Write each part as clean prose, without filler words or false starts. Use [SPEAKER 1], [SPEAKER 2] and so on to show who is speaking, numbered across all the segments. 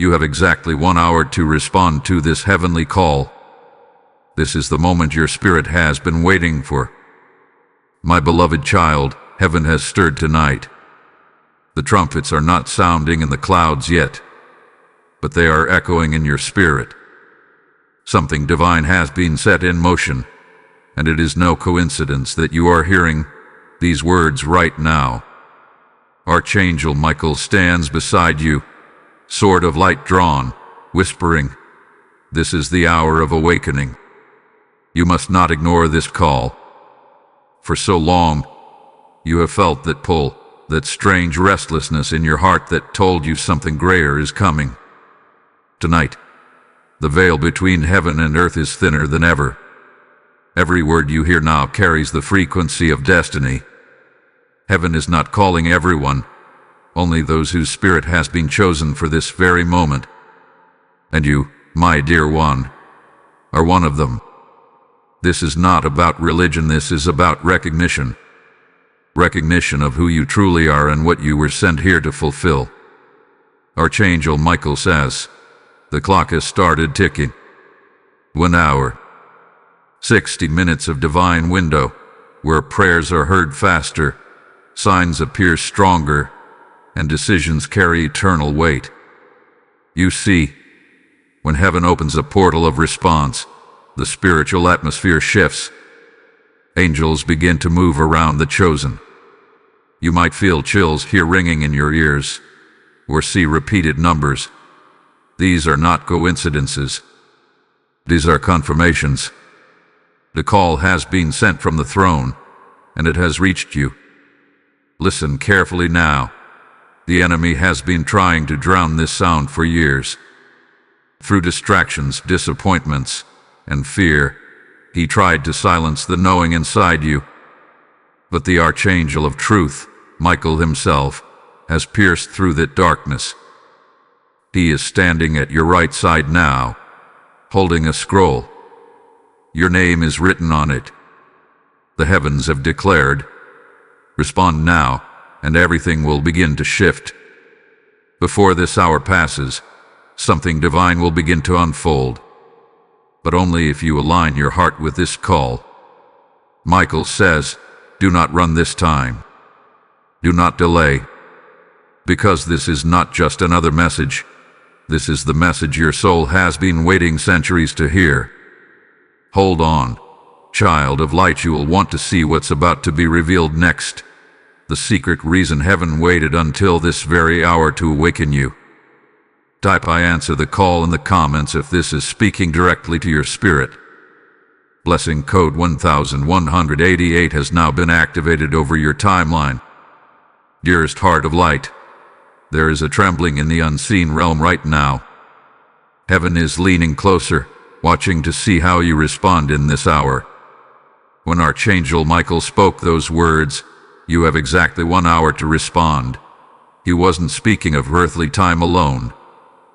[SPEAKER 1] You have exactly 1 hour to respond to this heavenly call. This is the moment your spirit has been waiting for. My beloved child, heaven has stirred tonight. The trumpets are not sounding in the clouds yet, but they are echoing in your spirit. Something divine has been set in motion, and it is no coincidence that you are hearing these words right now. Archangel Michael stands beside you, sword of light drawn, whispering, "This is the hour of awakening." You must not ignore this call. For so long, you have felt that pull, that strange restlessness in your heart that told you something greater is coming. Tonight, the veil between heaven and earth is thinner than ever. Every word you hear now carries the frequency of destiny. Heaven is not calling everyone, only those whose spirit has been chosen for this very moment. And you, my dear one, are one of them. This is not about religion, this is about recognition. Recognition of who you truly are and what you were sent here to fulfill. Archangel Michael says, the clock has started ticking. 1 hour. 60 minutes of divine window, where prayers are heard faster, signs appear stronger, and decisions carry eternal weight. You see, when heaven opens a portal of response, the spiritual atmosphere shifts. Angels begin to move around the chosen. You might feel chills here ringing in your ears, or see repeated numbers. These are not coincidences. These are confirmations. The call has been sent from the throne, and it has reached you. Listen carefully now. The enemy has been trying to drown this sound for years. Through distractions, disappointments, and fear, he tried to silence the knowing inside you. But the Archangel of Truth, Michael himself, has pierced through that darkness. He is standing at your right side now, holding a scroll. Your name is written on it. The heavens have declared, respond now, and everything will begin to shift. Before this hour passes, something divine will begin to unfold, but only if you align your heart with this call. Michael says, do not run this time. Do not delay. Because this is not just another message. This is the message your soul has been waiting centuries to hear. Hold on, child of light, you will want to see what's about to be revealed next. The secret reason heaven waited until this very hour to awaken you. Type I answer the call in the comments if this is speaking directly to your spirit. Blessing code 1188 has now been activated over your timeline. Dearest heart of light, there is a trembling in the unseen realm right now. Heaven is leaning closer, watching to see how you respond in this hour. When Archangel Michael spoke those words, you have exactly 1 hour to respond. He wasn't speaking of earthly time alone.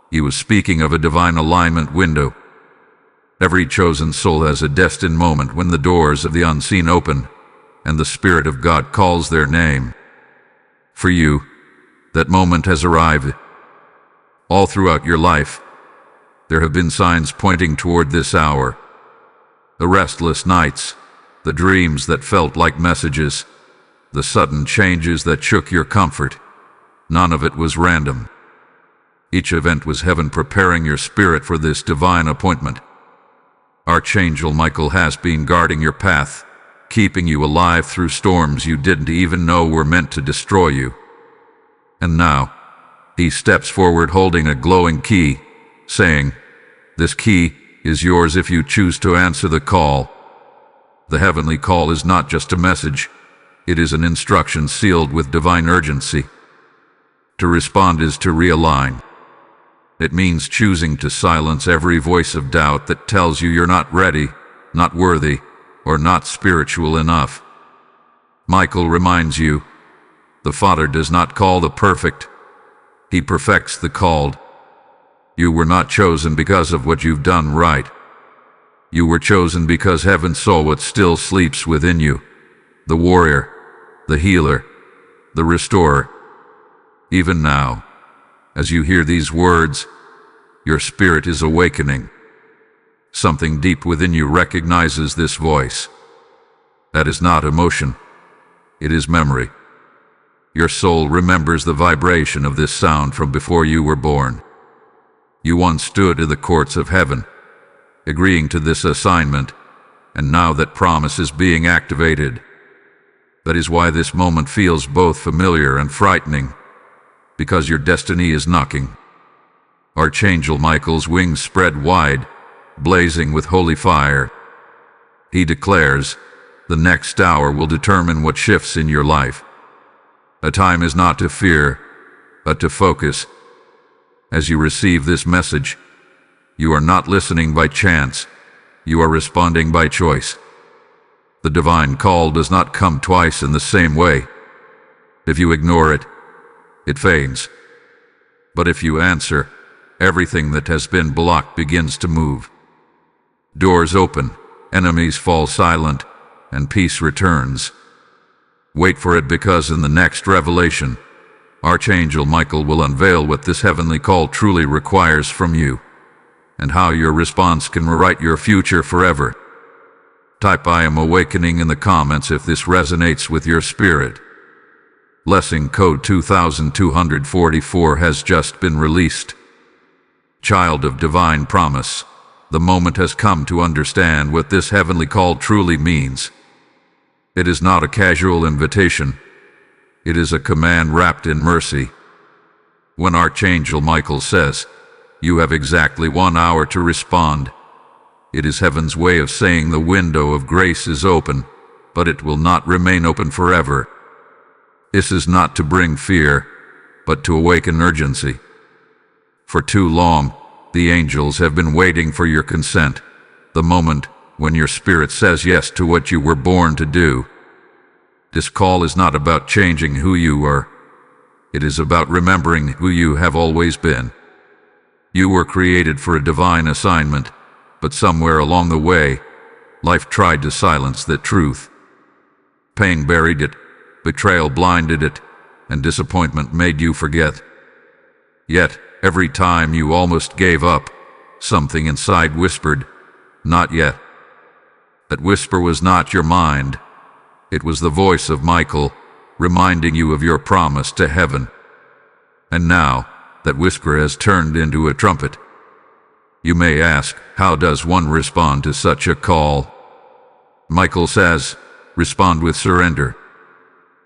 [SPEAKER 1] He was speaking of a divine alignment window. Every chosen soul has a destined moment when the doors of the unseen open, and the Spirit of God calls their name. For you, that moment has arrived. All throughout your life, there have been signs pointing toward this hour. The restless nights, the dreams that felt like messages, the sudden changes that shook your comfort. None of it was random. Each event was heaven preparing your spirit for this divine appointment. Archangel Michael has been guarding your path, keeping you alive through storms you didn't even know were meant to destroy you. And now, he steps forward holding a glowing key, saying, this key is yours if you choose to answer the call. The heavenly call is not just a message. It is an instruction sealed with divine urgency. To respond is to realign. It means choosing to silence every voice of doubt that tells you you're not ready, not worthy, or not spiritual enough. Michael reminds you, the Father does not call the perfect. He perfects the called. You were not chosen because of what you've done right. You were chosen because heaven saw what still sleeps within you. The warrior, the healer, the restorer. Even now, as you hear these words, Your spirit is awakening. Something deep within you recognizes this voice. That is not emotion. It is memory. Your soul remembers the vibration of this sound from before you were born. You once stood in the courts of heaven, agreeing to this assignment, and now that promise is being activated. That is why this moment feels both familiar and frightening, because your destiny is knocking. Archangel Michael's wings spread wide, blazing with holy fire. He declares, the next hour will determine what shifts in your life. A time is not to fear, but to focus. As you receive this message, you are not listening by chance, you are responding by choice. The divine call does not come twice in the same way. If you ignore it, it fades. But if you answer, everything that has been blocked begins to move. Doors open, enemies fall silent, and peace returns. Wait for it, because in the next revelation, Archangel Michael will unveil what this heavenly call truly requires from you, and how your response can rewrite your future forever. Type "I am awakening" in the comments if this resonates with your spirit. Blessing code 2244 has just been released. Child of divine promise, the moment has come to understand what this heavenly call truly means. It is not a casual invitation. It is a command wrapped in mercy. When Archangel Michael says, "You have exactly 1 hour to respond," it is heaven's way of saying the window of grace is open, but it will not remain open forever. This is not to bring fear, but to awaken urgency. For too long, the angels have been waiting for your consent, the moment when your spirit says yes to what you were born to do. This call is not about changing who you are. It is about remembering who you have always been. You were created for a divine assignment, but somewhere along the way, life tried to silence that truth. Pain buried it, betrayal blinded it, and disappointment made you forget. Yet, every time you almost gave up, something inside whispered, "Not yet." That whisper was not your mind. It was the voice of Michael, reminding you of your promise to heaven. And now, that whisper has turned into a trumpet. You may ask, how does one respond to such a call? Michael says, respond with surrender.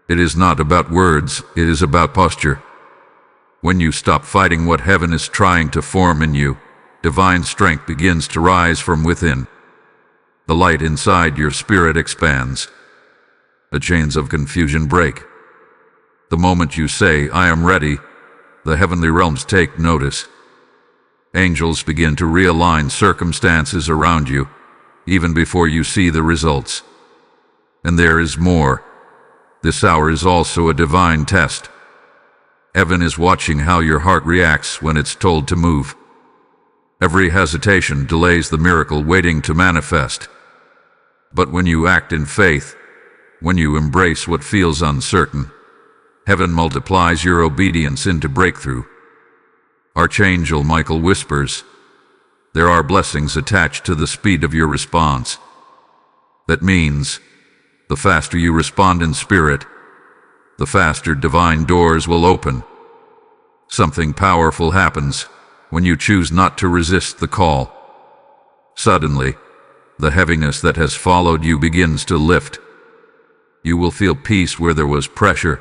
[SPEAKER 1] It is not about words, it is about posture. When you stop fighting what heaven is trying to form in you, divine strength begins to rise from within. The light inside your spirit expands. The chains of confusion break. The moment you say, "I am ready," the heavenly realms take notice. Angels begin to realign circumstances around you, even before you see the results. And there is more. This hour is also a divine test. Heaven is watching how your heart reacts when it's told to move. Every hesitation delays the miracle waiting to manifest. But when you act in faith, when you embrace what feels uncertain, heaven multiplies your obedience into breakthrough. Archangel Michael whispers, there are blessings attached to the speed of your response. That means, the faster you respond in spirit, the faster divine doors will open. Something powerful happens when you choose not to resist the call. Suddenly, the heaviness that has followed you begins to lift. You will feel peace where there was pressure,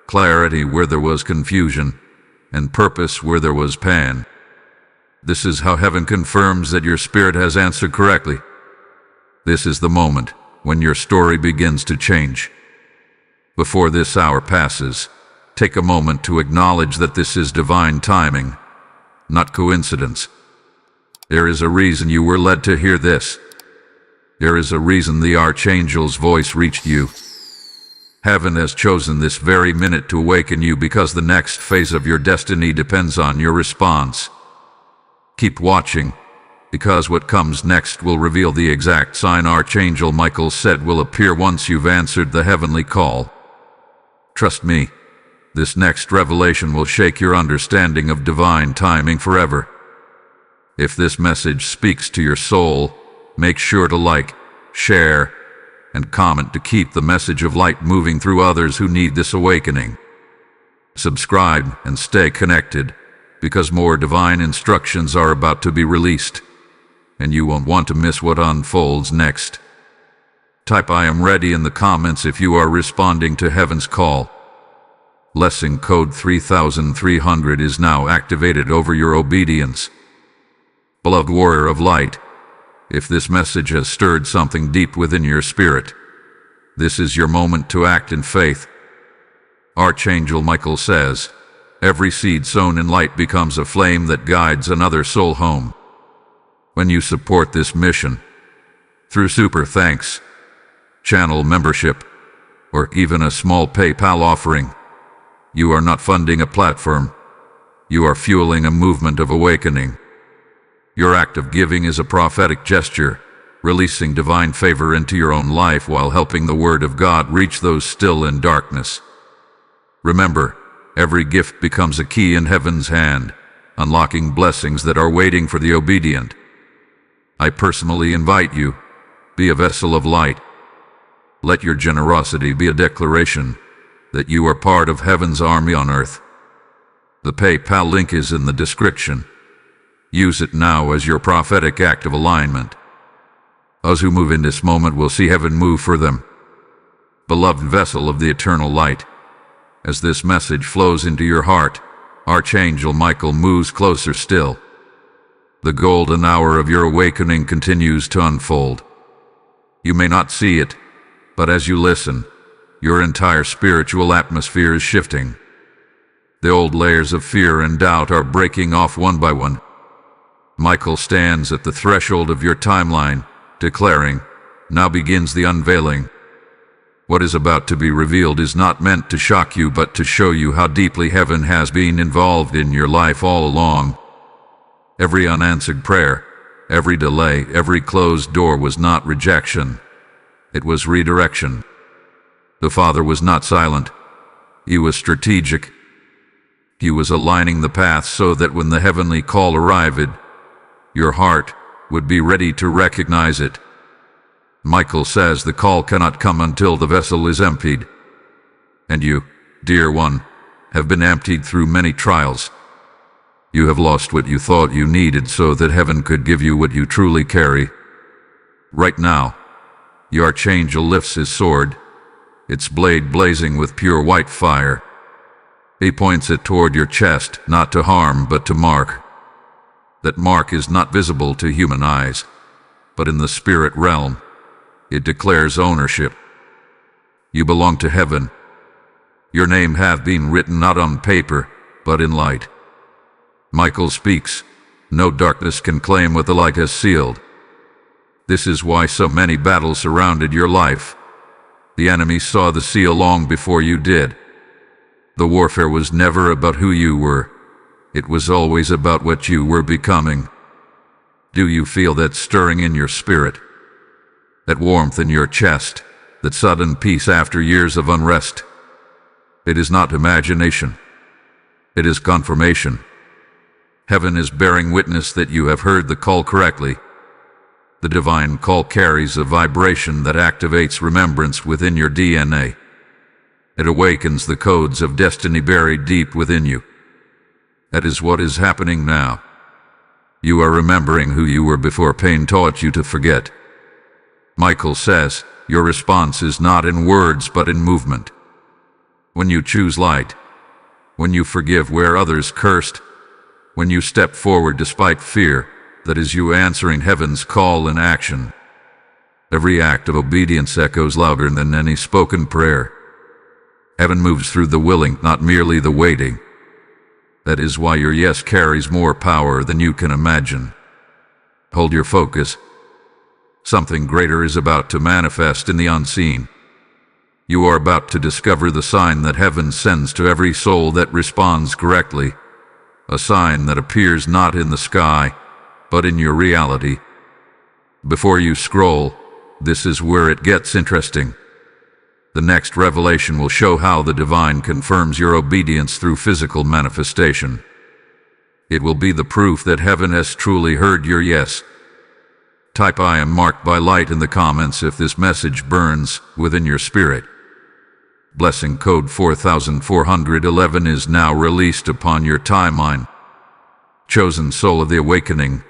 [SPEAKER 1] clarity where there was confusion, and purpose where there was pain. This is how heaven confirms that your spirit has answered correctly. This is the moment when your story begins to change. Before this hour passes, take a moment to acknowledge that this is divine timing, not coincidence. There is a reason you were led to hear this. There is a reason the Archangel's voice reached you. Heaven has chosen this very minute to awaken you because the next phase of your destiny depends on your response. Keep watching, because what comes next will reveal the exact sign Archangel Michael said will appear once you've answered the heavenly call. Trust me, this next revelation will shake your understanding of divine timing forever. If this message speaks to your soul, make sure to like, share, and comment to keep the message of light moving through others who need this awakening. Subscribe and stay connected, because more divine instructions are about to be released, and you won't want to miss what unfolds next. Type "I am ready" in the comments if you are responding to heaven's call. Blessing code 3300 is now activated over your obedience. Beloved warrior of light, if this message has stirred something deep within your spirit, this is your moment to act in faith. Archangel Michael says, every seed sown in light becomes a flame that guides another soul home. When you support this mission, through super thanks, channel membership, or even a small PayPal offering, you are not funding a platform. You are fueling a movement of awakening. Your act of giving is a prophetic gesture, releasing divine favor into your own life while helping the Word of God reach those still in darkness. Remember, every gift becomes a key in heaven's hand, unlocking blessings that are waiting for the obedient. I personally invite you, be a vessel of light. Let your generosity be a declaration that you are part of heaven's army on earth. The PayPal link is in the description. Use it now as your prophetic act of alignment. Those who move in this moment will see heaven move for them. Beloved vessel of the eternal light, as this message flows into your heart, Archangel Michael moves closer still. The golden hour of your awakening continues to unfold. You may not see it, but as you listen, your entire spiritual atmosphere is shifting. The old layers of fear and doubt are breaking off one by one. Michael stands at the threshold of your timeline, declaring, now begins the unveiling. What is about to be revealed is not meant to shock you, but to show you how deeply heaven has been involved in your life all along. Every unanswered prayer, every delay, every closed door was not rejection. It was redirection. The Father was not silent. He was strategic. He was aligning the path so that when the heavenly call arrived, your heart would be ready to recognize it. Michael says the call cannot come until the vessel is emptied. And you, dear one, have been emptied through many trials. You have lost what you thought you needed so that heaven could give you what you truly carry. Right now, the archangel lifts his sword, its blade blazing with pure white fire. He points it toward your chest, not to harm, but to mark. That mark is not visible to human eyes, but in the spirit realm, it declares ownership. You belong to heaven. Your name hath been written not on paper, but in light. Michael speaks. No darkness can claim what the light has sealed. This is why so many battles surrounded your life. The enemy saw the seal long before you did. The warfare was never about who you were. It was always about what you were becoming. Do you feel that stirring in your spirit? That warmth in your chest? That sudden peace after years of unrest? It is not imagination. It is confirmation. Heaven is bearing witness that you have heard the call correctly. The divine call carries a vibration that activates remembrance within your DNA. It awakens the codes of destiny buried deep within you. That is what is happening now. You are remembering who you were before pain taught you to forget. Michael says, your response is not in words but in movement. When you choose light, when you forgive where others cursed, when you step forward despite fear, that is you answering heaven's call in action. Every act of obedience echoes louder than any spoken prayer. Heaven moves through the willing, not merely the waiting. That is why your yes carries more power than you can imagine. Hold your focus. Something greater is about to manifest in the unseen. You are about to discover the sign that heaven sends to every soul that responds correctly. A sign that appears not in the sky, but in your reality. Before you scroll, this is where it gets interesting. The next revelation will show how the divine confirms your obedience through physical manifestation. It will be the proof that heaven has truly heard your yes. Type "I am marked by light" in the comments if this message burns within your spirit. Blessing code 4411 is now released upon your timeline. Chosen soul of the awakening,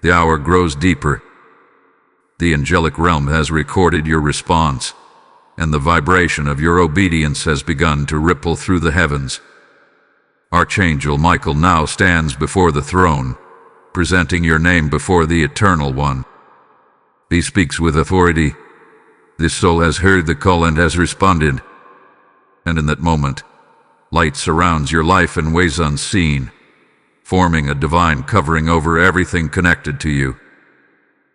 [SPEAKER 1] the hour grows deeper. The angelic realm has recorded your response, and the vibration of your obedience has begun to ripple through the heavens. Archangel Michael now stands before the throne, presenting your name before the Eternal One. He speaks with authority. This soul has heard the call and has responded. And in that moment, light surrounds your life in ways unseen, forming a divine covering over everything connected to you.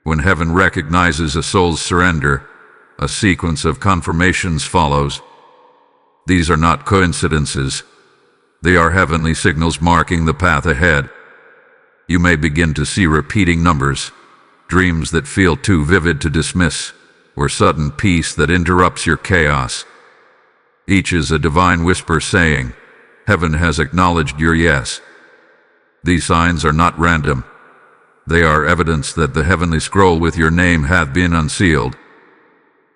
[SPEAKER 1] When heaven recognizes a soul's surrender, a sequence of confirmations follows. These are not coincidences. They are heavenly signals marking the path ahead. You may begin to see repeating numbers, dreams that feel too vivid to dismiss, or sudden peace that interrupts your chaos. Each is a divine whisper saying, "Heaven has acknowledged your yes." These signs are not random. They are evidence that the heavenly scroll with your name hath been unsealed.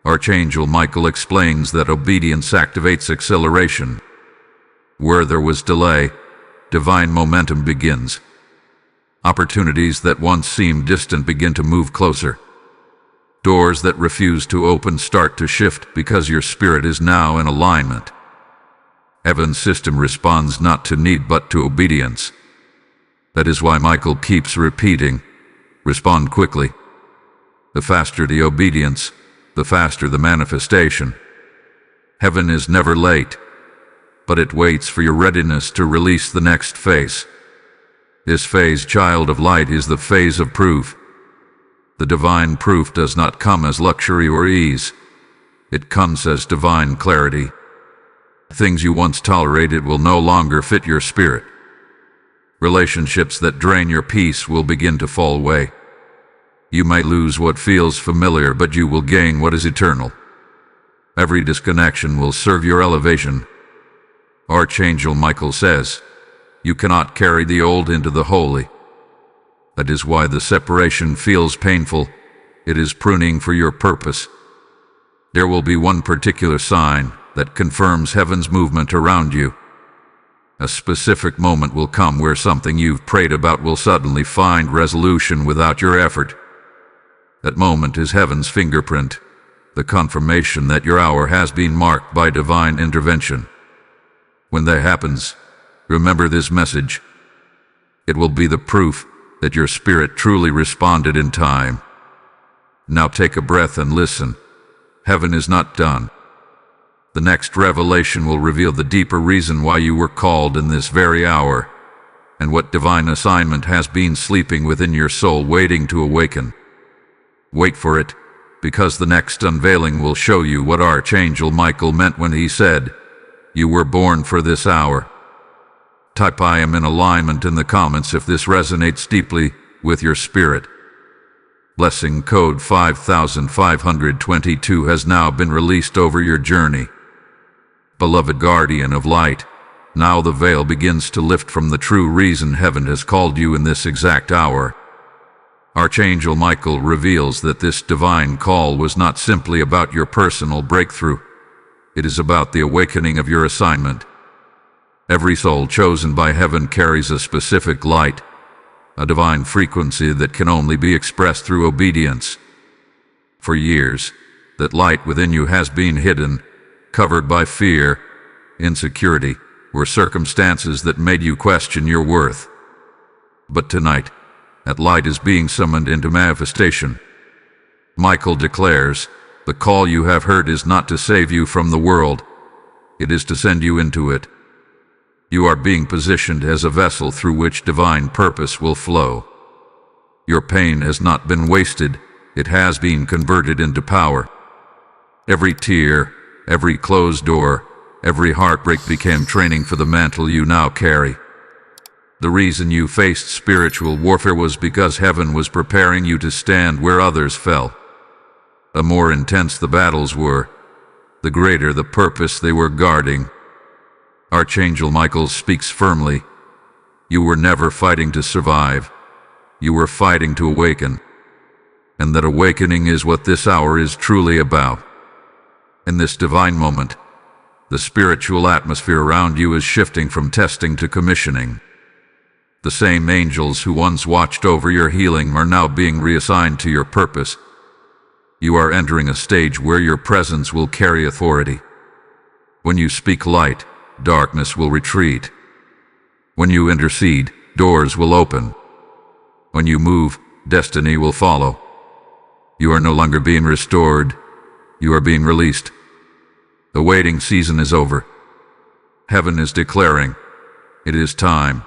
[SPEAKER 1] Archangel Michael explains that obedience activates acceleration. Where there was delay, divine momentum begins. Opportunities that once seemed distant begin to move closer. Doors that refuse to open start to shift because your spirit is now in alignment. Heaven's system responds not to need but to obedience. That is why Michael keeps repeating, "Respond quickly." The faster the obedience, the faster the manifestation. Heaven is never late, but it waits for your readiness to release the next phase. This phase, child of light, is the phase of proof. The divine proof does not come as luxury or ease. It comes as divine clarity. Things you once tolerated will no longer fit your spirit. Relationships that drain your peace will begin to fall away. You may lose what feels familiar, but you will gain what is eternal. Every disconnection will serve your elevation. Archangel Michael says, "You cannot carry the old into the holy." That is why the separation feels painful. It is pruning for your purpose. There will be one particular sign that confirms heaven's movement around you. A specific moment will come where something you've prayed about will suddenly find resolution without your effort. That moment is heaven's fingerprint, the confirmation that your hour has been marked by divine intervention. When that happens, remember this message. It will be the proof that your spirit truly responded in time. Now take a breath and listen. Heaven is not done. The next revelation will reveal the deeper reason why you were called in this very hour, and what divine assignment has been sleeping within your soul waiting to awaken. Wait for it, because the next unveiling will show you what Archangel Michael meant when he said, "You were born for this hour." Type "I am in alignment" in the comments if this resonates deeply with your spirit. Blessing code 5522 has now been released over your journey. Beloved guardian of light, now the veil begins to lift from the true reason heaven has called you in this exact hour. Archangel Michael reveals that this divine call was not simply about your personal breakthrough. It is about the awakening of your assignment. Every soul chosen by heaven carries a specific light, a divine frequency that can only be expressed through obedience. For years, that light within you has been hidden, covered by fear, insecurity, or circumstances that made you question your worth. But tonight, that light is being summoned into manifestation. Michael declares, "The call you have heard is not to save you from the world. It is to send you into it." You are being positioned as a vessel through which divine purpose will flow. Your pain has not been wasted. It has been converted into power. Every tear, every closed door, every heartbreak became training for the mantle you now carry. The reason you faced spiritual warfare was because heaven was preparing you to stand where others fell. The more intense the battles were, the greater the purpose they were guarding. Archangel Michael speaks firmly. You were never fighting to survive. You were fighting to awaken. And that awakening is what this hour is truly about. In this divine moment, the spiritual atmosphere around you is shifting from testing to commissioning. The same angels who once watched over your healing are now being reassigned to your purpose. You are entering a stage where your presence will carry authority. When you speak light, darkness will retreat. When you intercede, doors will open. When you move, destiny will follow. You are no longer being restored. You are being released. The waiting season is over. Heaven is declaring, it is time.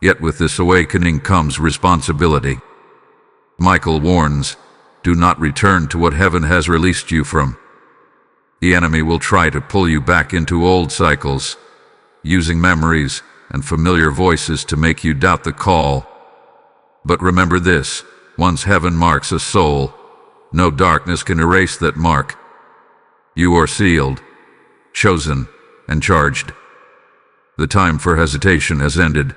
[SPEAKER 1] Yet with this awakening comes responsibility. Michael warns, do not return to what heaven has released you from. The enemy will try to pull you back into old cycles, using memories and familiar voices to make you doubt the call. But remember this, once heaven marks a soul, no darkness can erase that mark. You are sealed, chosen, and charged. The time for hesitation has ended.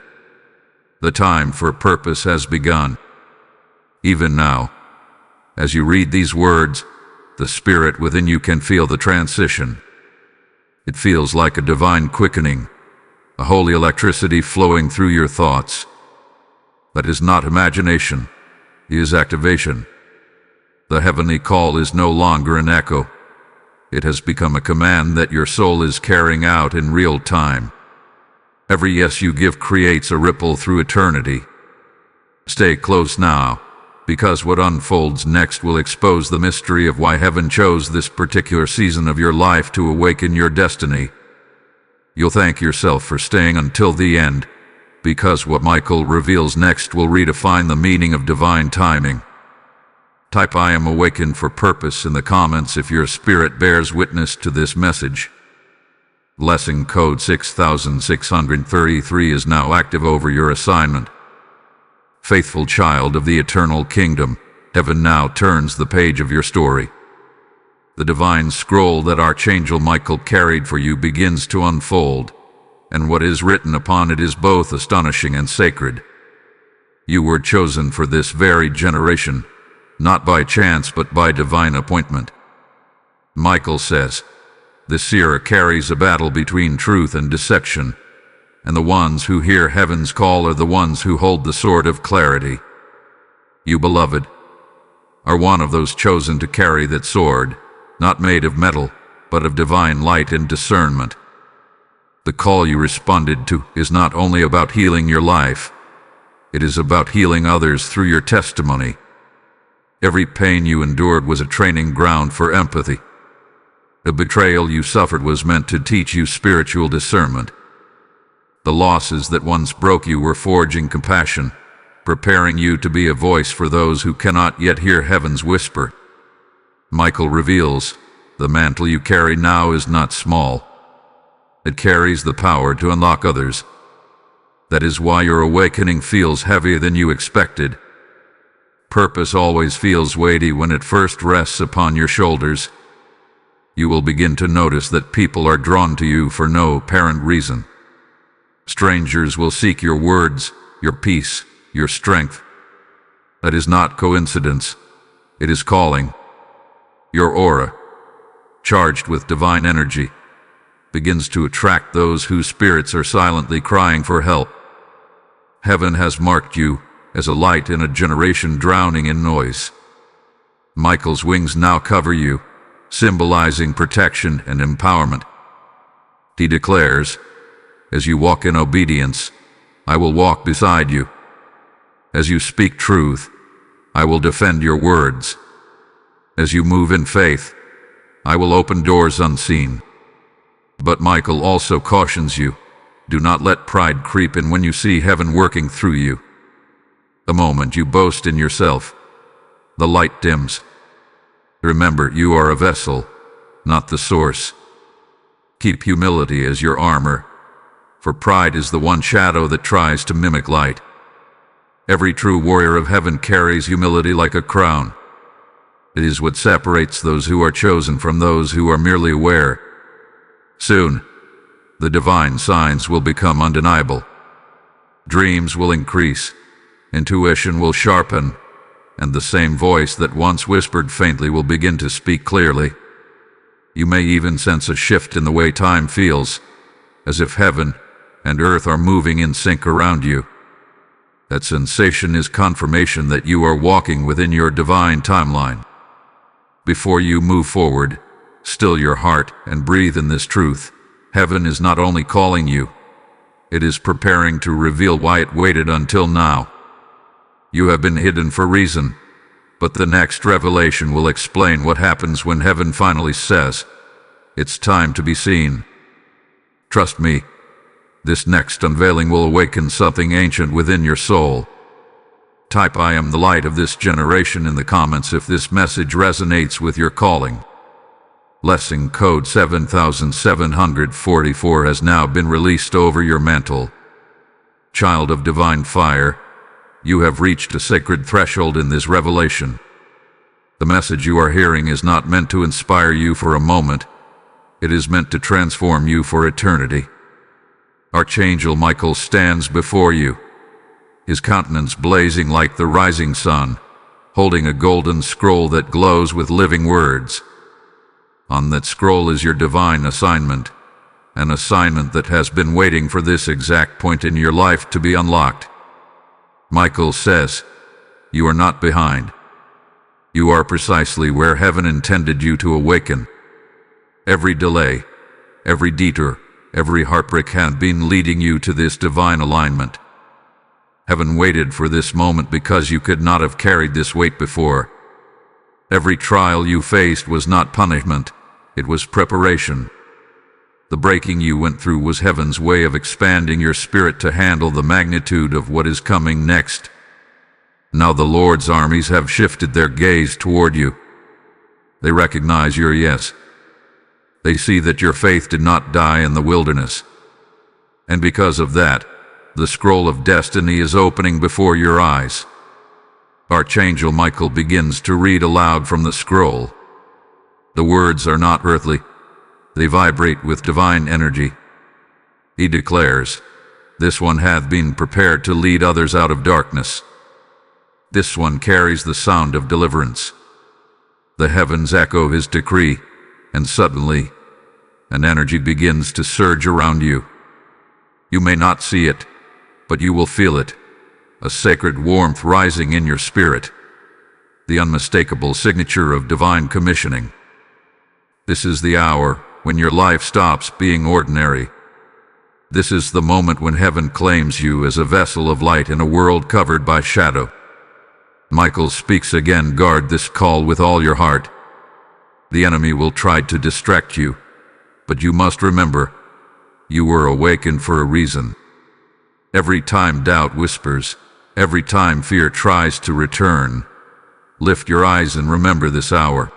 [SPEAKER 1] The time for purpose has begun. Even now, as you read these words, the spirit within you can feel the transition. It feels like a divine quickening, a holy electricity flowing through your thoughts. That is not imagination, it is activation. The heavenly call is no longer an echo. It has become a command that your soul is carrying out in real time. Every yes you give creates a ripple through eternity. Stay close now, because what unfolds next will expose the mystery of why heaven chose this particular season of your life to awaken your destiny. You'll thank yourself for staying until the end, because what Michael reveals next will redefine the meaning of divine timing. Type I am awakened for purpose in the comments if your spirit bears witness to this message. Blessing code 6633 is now active over your assignment. Faithful child of the eternal kingdom, heaven now turns the page of your story. The divine scroll that Archangel Michael carried for you begins to unfold, and what is written upon it is both astonishing and sacred. You were chosen for this very generation, not by chance but by divine appointment. Michael says, the seer carries a battle between truth and deception, and the ones who hear heaven's call are the ones who hold the sword of clarity. You, beloved, are one of those chosen to carry that sword, not made of metal, but of divine light and discernment. The call you responded to is not only about healing your life, it is about healing others through your testimony. Every pain you endured was a training ground for empathy. The betrayal you suffered was meant to teach you spiritual discernment. The losses that once broke you were forging compassion, preparing you to be a voice for those who cannot yet hear heaven's whisper. Michael reveals, the mantle you carry now is not small. It carries the power to unlock others. That is why your awakening feels heavier than you expected. Purpose always feels weighty when it first rests upon your shoulders. You will begin to notice that people are drawn to you for no apparent reason. Strangers will seek your words, your peace, your strength. That is not coincidence. It is calling. Your aura, charged with divine energy, begins to attract those whose spirits are silently crying for help. Heaven has marked you as a light in a generation drowning in noise. Michael's wings now cover you, symbolizing protection and empowerment. He declares, as you walk in obedience, I will walk beside you. As you speak truth, I will defend your words. As you move in faith, I will open doors unseen. But Michael also cautions you, do not let pride creep in when you see heaven working through you. The moment you boast in yourself, the light dims. Remember, you are a vessel, not the source. Keep humility as your armor, for pride is the one shadow that tries to mimic light. Every true warrior of heaven carries humility like a crown. It is what separates those who are chosen from those who are merely aware. Soon, the divine signs will become undeniable. Dreams will increase, intuition will sharpen, and the same voice that once whispered faintly will begin to speak clearly. You may even sense a shift in the way time feels, as if heaven and earth are moving in sync around you. That sensation is confirmation that you are walking within your divine timeline. Before you move forward, still your heart and breathe in this truth. Heaven is not only calling you, it is preparing to reveal why it waited until now. You have been hidden for a reason, but the next revelation will explain what happens when heaven finally says, "It's time to be seen." Trust me, this next unveiling will awaken something ancient within your soul. Type "I am the light of this generation" in the comments if this message resonates with your calling. Blessing code 7744 has now been released over your mantle. Child of divine fire, you have reached a sacred threshold in this revelation. The message you are hearing is not meant to inspire you for a moment. It is meant to transform you for eternity. Archangel Michael stands before you, his countenance blazing like the rising sun, holding a golden scroll that glows with living words. On that scroll is your divine assignment, an assignment that has been waiting for this exact point in your life to be unlocked. Michael says, you are not behind. You are precisely where heaven intended you to awaken. Every delay, every detour, every heartbreak has been leading you to this divine alignment. Heaven waited for this moment because you could not have carried this weight before. Every trial you faced was not punishment, it was preparation. The breaking you went through was heaven's way of expanding your spirit to handle the magnitude of what is coming next. Now the Lord's armies have shifted their gaze toward you. They recognize your yes. They see that your faith did not die in the wilderness. And because of that, the scroll of destiny is opening before your eyes. Archangel Michael begins to read aloud from the scroll. The words are not earthly. They vibrate with divine energy. He declares, "This one hath been prepared to lead others out of darkness. This one carries the sound of deliverance." The heavens echo his decree, and suddenly, an energy begins to surge around you. You may not see it, but you will feel it, a sacred warmth rising in your spirit, the unmistakable signature of divine commissioning. This is the hour when your life stops being ordinary. This is the moment when heaven claims you as a vessel of light in a world covered by shadow. Michael speaks again, guard this call with all your heart. The enemy will try to distract you, but you must remember, you were awakened for a reason. Every time doubt whispers, every time fear tries to return, lift your eyes and remember this hour.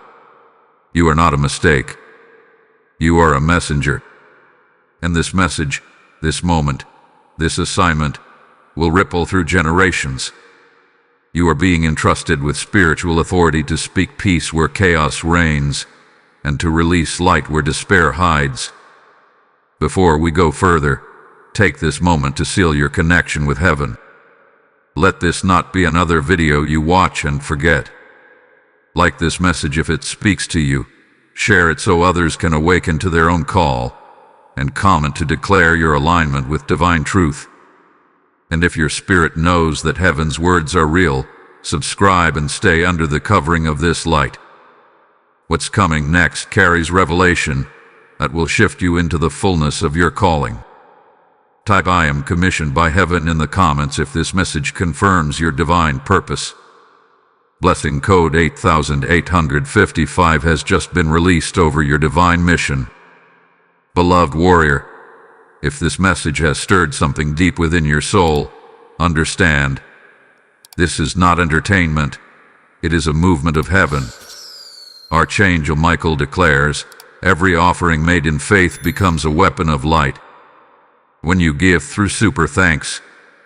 [SPEAKER 1] You are not a mistake. You are a messenger. And this message, this moment, this assignment, will ripple through generations. You are being entrusted with spiritual authority to speak peace where chaos reigns, and to release light where despair hides. Before we go further, take this moment to seal your connection with heaven. Let this not be another video you watch and forget. Like this message if it speaks to you. Share it so others can awaken to their own call, and comment to declare your alignment with divine truth. And if your spirit knows that heaven's words are real, subscribe and stay under the covering of this light. What's coming next carries revelation that will shift you into the fullness of your calling. Type "I am commissioned by heaven" in the comments if this message confirms your divine purpose. Blessing code 8855 has just been released over your divine mission. Beloved warrior, if this message has stirred something deep within your soul, understand, this is not entertainment, it is a movement of heaven. Archangel Michael declares, every offering made in faith becomes a weapon of light. When you give through super thanks,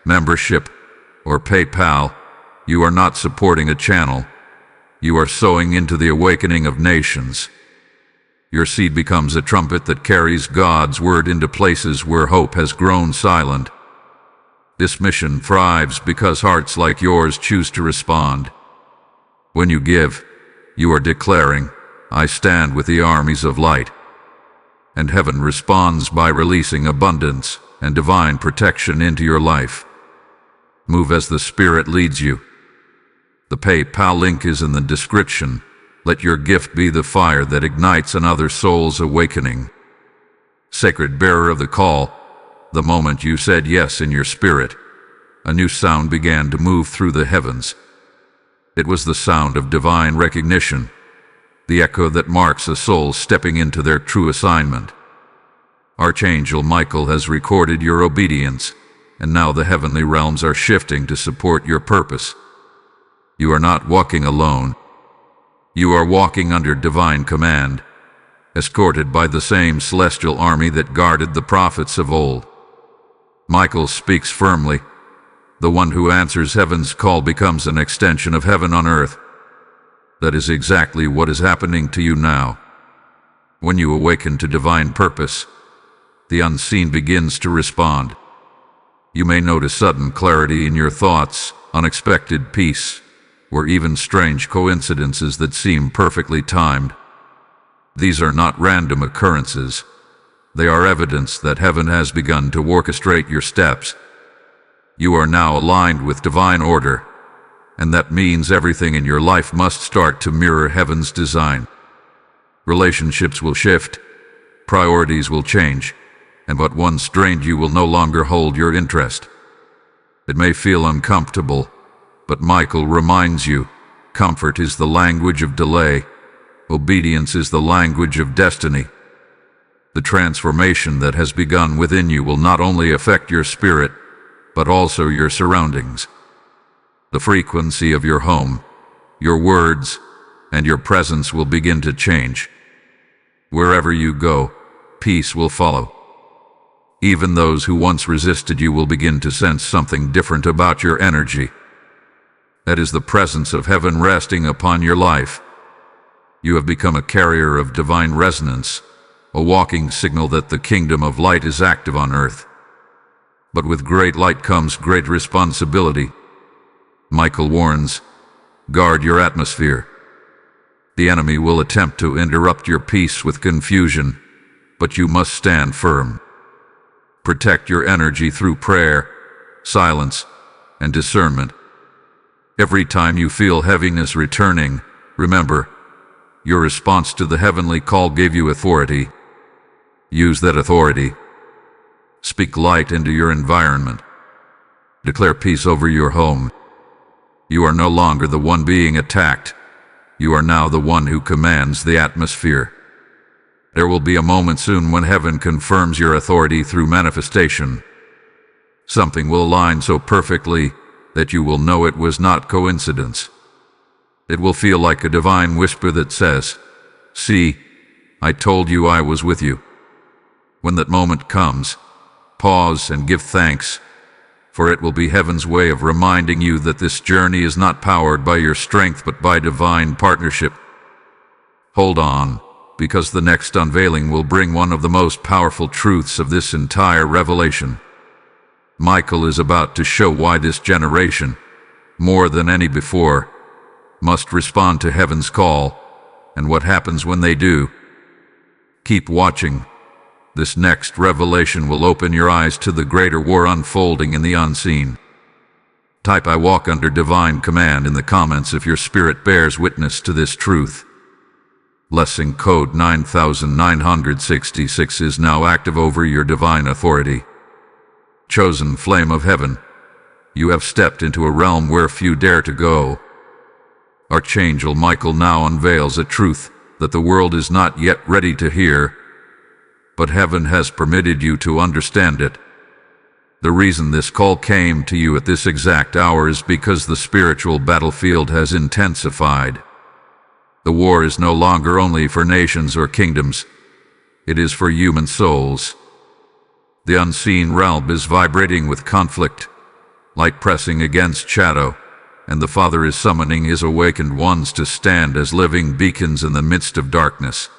[SPEAKER 1] membership, or PayPal, you are not supporting a channel. You are sowing into the awakening of nations. Your seed becomes a trumpet that carries God's word into places where hope has grown silent. This mission thrives because hearts like yours choose to respond. When you give, you are declaring, "I stand with the armies of light." And heaven responds by releasing abundance and divine protection into your life. Move as the Spirit leads you. The PayPal link is in the description. Let your gift be the fire that ignites another soul's awakening. Sacred bearer of the call, the moment you said yes in your spirit, a new sound began to move through the heavens. It was the sound of divine recognition, the echo that marks a soul stepping into their true assignment. Archangel Michael has recorded your obedience, and now the heavenly realms are shifting to support your purpose. You are not walking alone. You are walking under divine command, escorted by the same celestial army that guarded the prophets of old. Michael speaks firmly. The one who answers heaven's call becomes an extension of heaven on earth. That is exactly what is happening to you now. When you awaken to divine purpose, the unseen begins to respond. You may notice sudden clarity in your thoughts, unexpected peace, or even strange coincidences that seem perfectly timed. These are not random occurrences. They are evidence that heaven has begun to orchestrate your steps. You are now aligned with divine order, and that means everything in your life must start to mirror heaven's design. Relationships will shift, priorities will change, and what once drained you will no longer hold your interest. It may feel uncomfortable, but Michael reminds you, comfort is the language of delay, obedience is the language of destiny. The transformation that has begun within you will not only affect your spirit, but also your surroundings. The frequency of your home, your words, and your presence will begin to change. Wherever you go, peace will follow. Even those who once resisted you will begin to sense something different about your energy. That is the presence of heaven resting upon your life. You have become a carrier of divine resonance, a walking signal that the kingdom of light is active on earth. But with great light comes great responsibility. Michael warns, guard your atmosphere. The enemy will attempt to interrupt your peace with confusion, but you must stand firm. Protect your energy through prayer, silence, and discernment. Every time you feel heaviness returning, remember, your response to the heavenly call gave you authority. Use that authority. Speak light into your environment. Declare peace over your home. You are no longer the one being attacked. You are now the one who commands the atmosphere. There will be a moment soon when heaven confirms your authority through manifestation. Something will align so perfectly that you will know it was not coincidence. It will feel like a divine whisper that says, "See, I told you I was with you." When that moment comes, pause and give thanks, for it will be heaven's way of reminding you that this journey is not powered by your strength but by divine partnership. Hold on, because the next unveiling will bring one of the most powerful truths of this entire revelation. Michael is about to show why this generation, more than any before, must respond to heaven's call, and what happens when they do. Keep watching. This next revelation will open your eyes to the greater war unfolding in the unseen. Type "I walk under divine command" in the comments if your spirit bears witness to this truth. Blessing code 9966 is now active over your divine authority. Chosen flame of heaven, you have stepped into a realm where few dare to go. Archangel Michael now unveils a truth that the world is not yet ready to hear, but heaven has permitted you to understand it. The reason this call came to you at this exact hour is because the spiritual battlefield has intensified. The war is no longer only for nations or kingdoms. It is for human souls. The unseen realm is vibrating with conflict, light pressing against shadow, and the Father is summoning His awakened ones to stand as living beacons in the midst of darkness.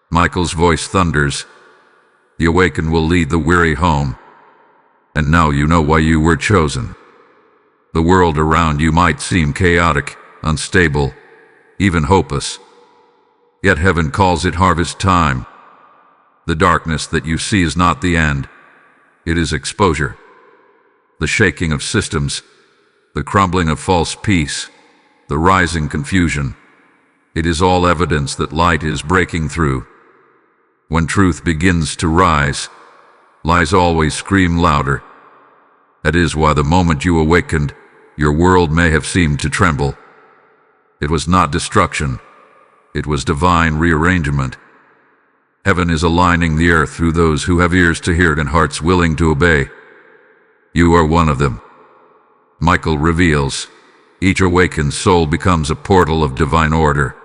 [SPEAKER 1] Michael's voice thunders. The awakened will lead the weary home. And now you know why you were chosen. The world around you might seem chaotic, unstable, even hopeless. Yet heaven calls it harvest time. The darkness that you see is not the end. It is exposure. The shaking of systems, the crumbling of false peace, the rising confusion. It is all evidence that light is breaking through. When truth begins to rise, lies always scream louder. That is why the moment you awakened, your world may have seemed to tremble. It was not destruction. It was divine rearrangement. Heaven is aligning the earth through those who have ears to hear and hearts willing to obey. You are one of them. Michael reveals, each awakened soul becomes a portal of divine order.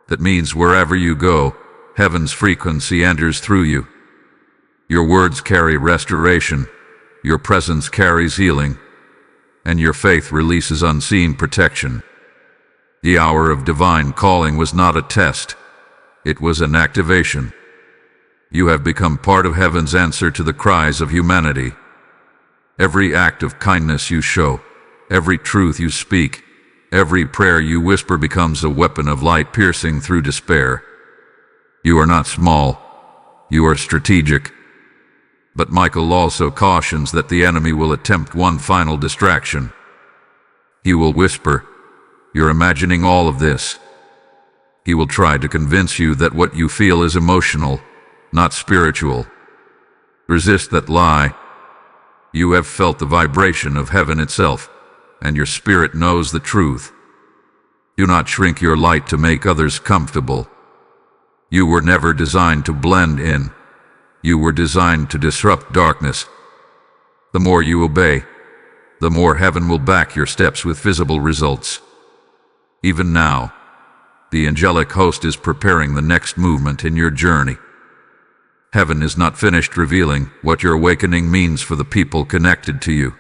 [SPEAKER 1] That means wherever you go, heaven's frequency enters through you. Your words carry restoration, your presence carries healing, and your faith releases unseen protection. The hour of divine calling was not a test, it was an activation. You have become part of heaven's answer to the cries of humanity. Every act of kindness you show, every truth you speak, every prayer you whisper becomes a weapon of light piercing through despair. You are not small, you are strategic. But Michael also cautions that the enemy will attempt one final distraction. He will whisper, "You're imagining all of this." He will try to convince you that what you feel is emotional, not spiritual. Resist that lie. You have felt the vibration of heaven itself, and your spirit knows the truth. Do not shrink your light to make others comfortable. You were never designed to blend in. You were designed to disrupt darkness. The more you obey, the more heaven will back your steps with visible results. Even now, the angelic host is preparing the next movement in your journey. Heaven is not finished revealing what your awakening means for the people connected to you.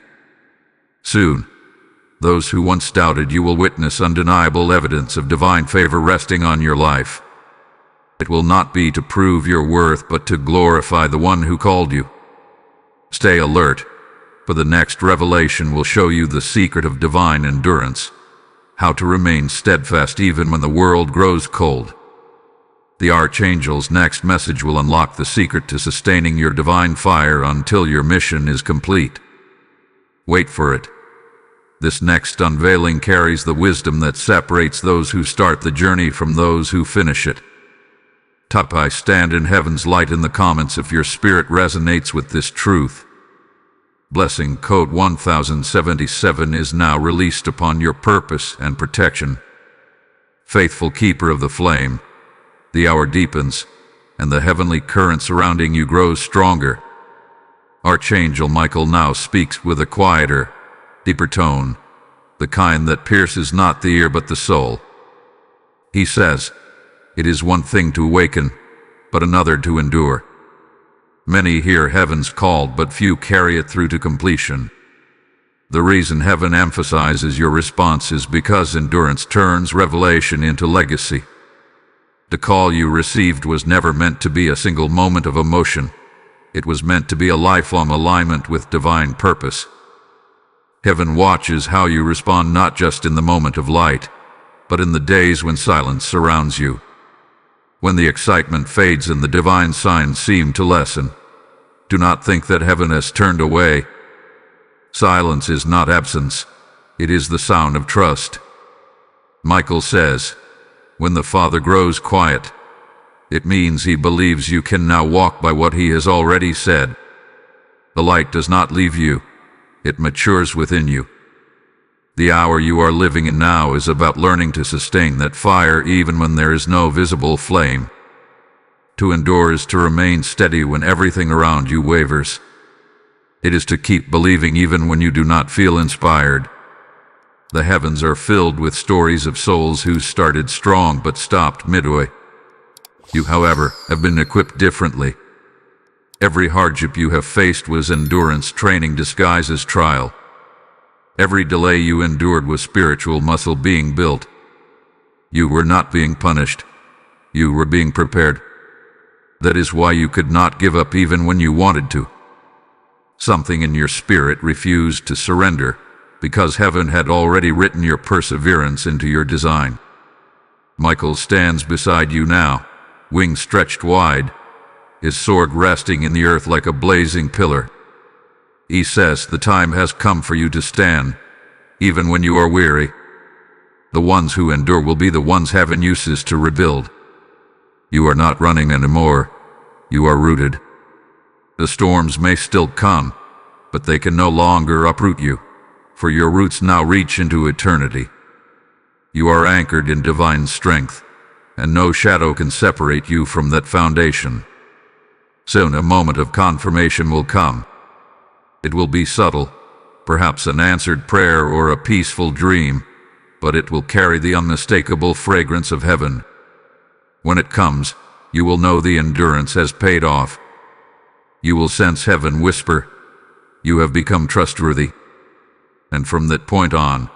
[SPEAKER 1] Soon, those who once doubted you will witness undeniable evidence of divine favor resting on your life. It will not be to prove your worth, but to glorify the one who called you. Stay alert, for the next revelation will show you the secret of divine endurance, how to remain steadfast even when the world grows cold. The Archangel's next message will unlock the secret to sustaining your divine fire until your mission is complete. Wait for it. This next unveiling carries the wisdom that separates those who start the journey from those who finish it. Type "I stand in heaven's light" in the comments if your spirit resonates with this truth. Blessing code 1077 is now released upon your purpose and protection. Faithful keeper of the flame, the hour deepens, and the heavenly current surrounding you grows stronger. Archangel Michael now speaks with a quieter, deeper tone, the kind that pierces not the ear but the soul. He says, "It is one thing to awaken, but another to endure." Many hear heaven's call, but few carry it through to completion. The reason heaven emphasizes your response is because endurance turns revelation into legacy. The call you received was never meant to be a single moment of emotion. It was meant to be a lifelong alignment with divine purpose. Heaven watches how you respond, not just in the moment of light, but in the days when silence surrounds you. When the excitement fades and the divine signs seem to lessen, do not think that heaven has turned away. Silence is not absence, it is the sound of trust. Michael says, when the Father grows quiet, it means he believes you can now walk by what he has already said. The light does not leave you, it matures within you. The hour you are living in now is about learning to sustain that fire even when there is no visible flame. To endure is to remain steady when everything around you wavers. It is to keep believing even when you do not feel inspired. The heavens are filled with stories of souls who started strong but stopped midway. You, however, have been equipped differently. Every hardship you have faced was endurance training disguised as trial. Every delay you endured was spiritual muscle being built. You were not being punished. You were being prepared. That is why you could not give up even when you wanted to. Something in your spirit refused to surrender, because heaven had already written your perseverance into your design. Michael stands beside you now, wings stretched wide, his sword resting in the earth like a blazing pillar. He says the time has come for you to stand, even when you are weary. The ones who endure will be the ones heaven uses to rebuild. You are not running anymore. You are rooted. The storms may still come, but they can no longer uproot you, for your roots now reach into eternity. You are anchored in divine strength, and no shadow can separate you from that foundation. Soon a moment of confirmation will come. It will be subtle, perhaps an answered prayer or a peaceful dream, but it will carry the unmistakable fragrance of heaven. When it comes, you will know the endurance has paid off. You will sense heaven whisper, "You have become trustworthy." And from that point on,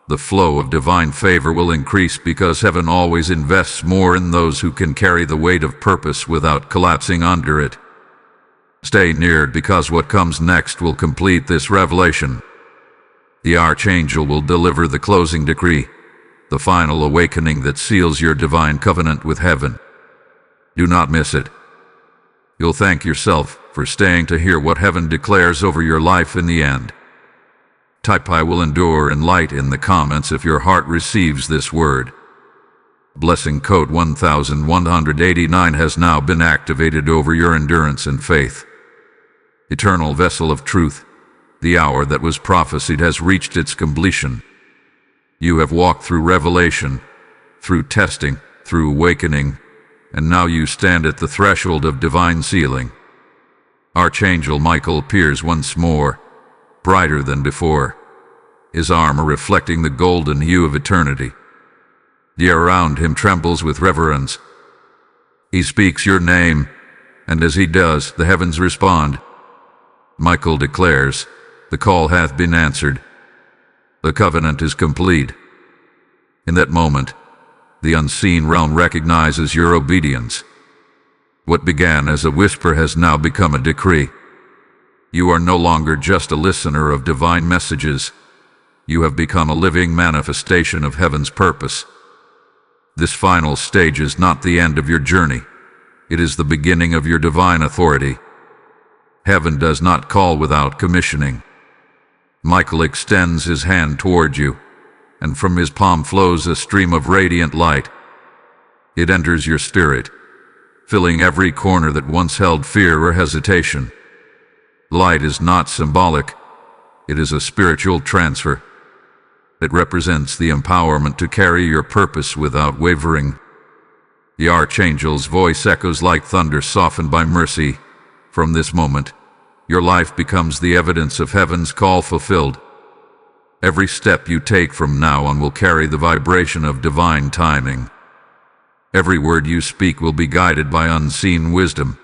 [SPEAKER 1] the flow of divine favor will increase, because heaven always invests more in those who can carry the weight of purpose without collapsing under it. Stay near, because what comes next will complete this revelation. The archangel will deliver the closing decree, the final awakening that seals your divine covenant with heaven. Do not miss it. You'll thank yourself for staying to hear what heaven declares over your life in the end. Type "I will endure" in light in the comments if your heart receives this word. Blessing code 1189 has now been activated over your endurance and faith. Eternal vessel of truth, the hour that was prophesied has reached its completion. You have walked through revelation, through testing, through awakening, and now you stand at the threshold of divine sealing. Archangel Michael appears once more, brighter than before, his armor reflecting the golden hue of eternity. The air around him trembles with reverence. He speaks your name, and as he does, the heavens respond. Michael declares, "The call hath been answered. The covenant is complete." In that moment, the unseen realm recognizes your obedience. What began as a whisper has now become a decree. You are no longer just a listener of divine messages. You have become a living manifestation of heaven's purpose. This final stage is not the end of your journey. It is the beginning of your divine authority. Heaven does not call without commissioning. Michael extends his hand toward you, and from his palm flows a stream of radiant light. It enters your spirit, filling every corner that once held fear or hesitation. Light is not symbolic. It is a spiritual transfer. It represents the empowerment to carry your purpose without wavering. The archangel's voice echoes like thunder softened by mercy. From this moment, your life becomes the evidence of heaven's call fulfilled. Every step you take from now on will carry the vibration of divine timing. Every word you speak will be guided by unseen wisdom.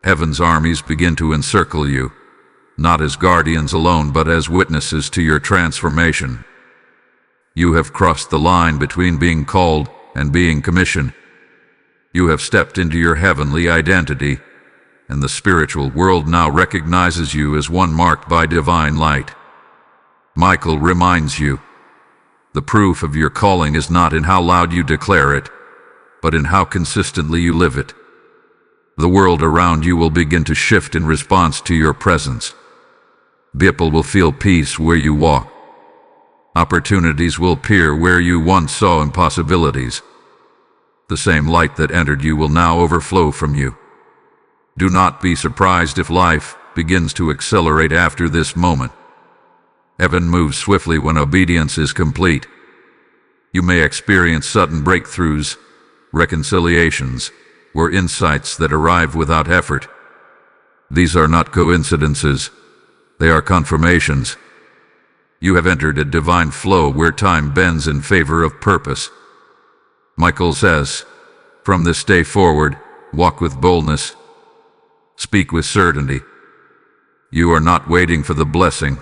[SPEAKER 1] Heaven's armies begin to encircle you, not as guardians alone, but as witnesses to your transformation. You have crossed the line between being called and being commissioned. You have stepped into your heavenly identity, and the spiritual world now recognizes you as one marked by divine light. Michael reminds you, the proof of your calling is not in how loud you declare it, but in how consistently you live it. The world around you will begin to shift in response to your presence. People will feel peace where you walk. Opportunities will appear where you once saw impossibilities. The same light that entered you will now overflow from you. Do not be surprised if life begins to accelerate after this moment. Heaven moves swiftly when obedience is complete. You may experience sudden breakthroughs, reconciliations, or insights that arrive without effort. These are not coincidences. They are confirmations. You have entered a divine flow where time bends in favor of purpose. Michael says, from this day forward, walk with boldness. Speak with certainty. You are not waiting for the blessing.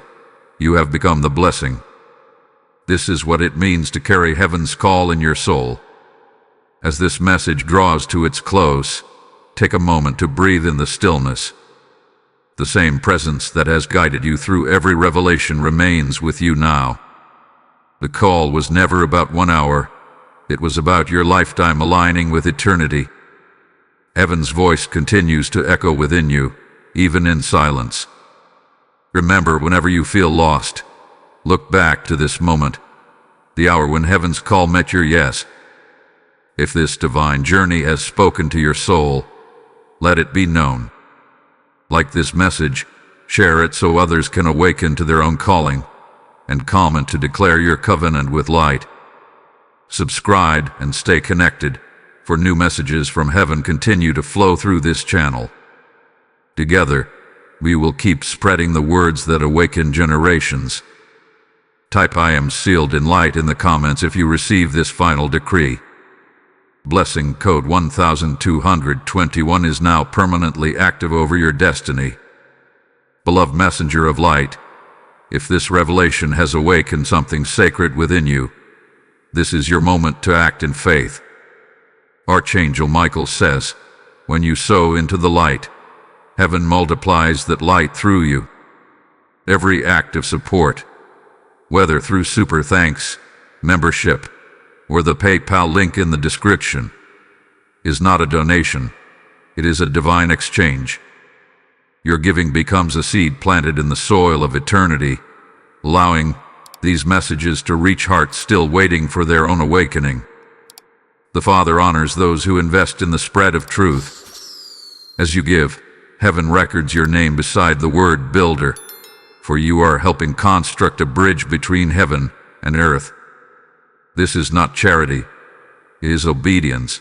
[SPEAKER 1] You have become the blessing. This is what it means to carry heaven's call in your soul. As this message draws to its close, take a moment to breathe in the stillness. The same presence that has guided you through every revelation remains with you now. The call was never about 1 hour. It was about your lifetime aligning with eternity. Heaven's voice continues to echo within you, even in silence. Remember, whenever you feel lost, look back to this moment, the hour when heaven's call met your yes. If this divine journey has spoken to your soul, let it be known. Like this message, share it so others can awaken to their own calling, and comment to declare your covenant with light. Subscribe and stay connected, for new messages from heaven continue to flow through this channel. Together, we will keep spreading the words that awaken generations. Type "I am sealed in light" in the comments if you receive this final decree. Blessing code 1221 is now permanently active over your destiny. Beloved messenger of light, if this revelation has awakened something sacred within you, this is your moment to act in faith. Archangel Michael says, when you sow into the light, heaven multiplies that light through you. Every act of support, whether through super thanks, membership, or the PayPal link in the description, is not a donation. It is a divine exchange. Your giving becomes a seed planted in the soil of eternity, allowing these messages to reach hearts still waiting for their own awakening. The Father honors those who invest in the spread of truth. As you give, heaven records your name beside the word builder, for you are helping construct a bridge between heaven and earth. This is not charity, it is obedience.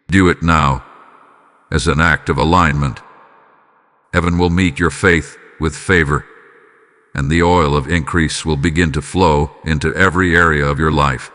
[SPEAKER 1] Do it now, as an act of alignment. Heaven will meet your faith with favor, and the oil of increase will begin to flow into every area of your life.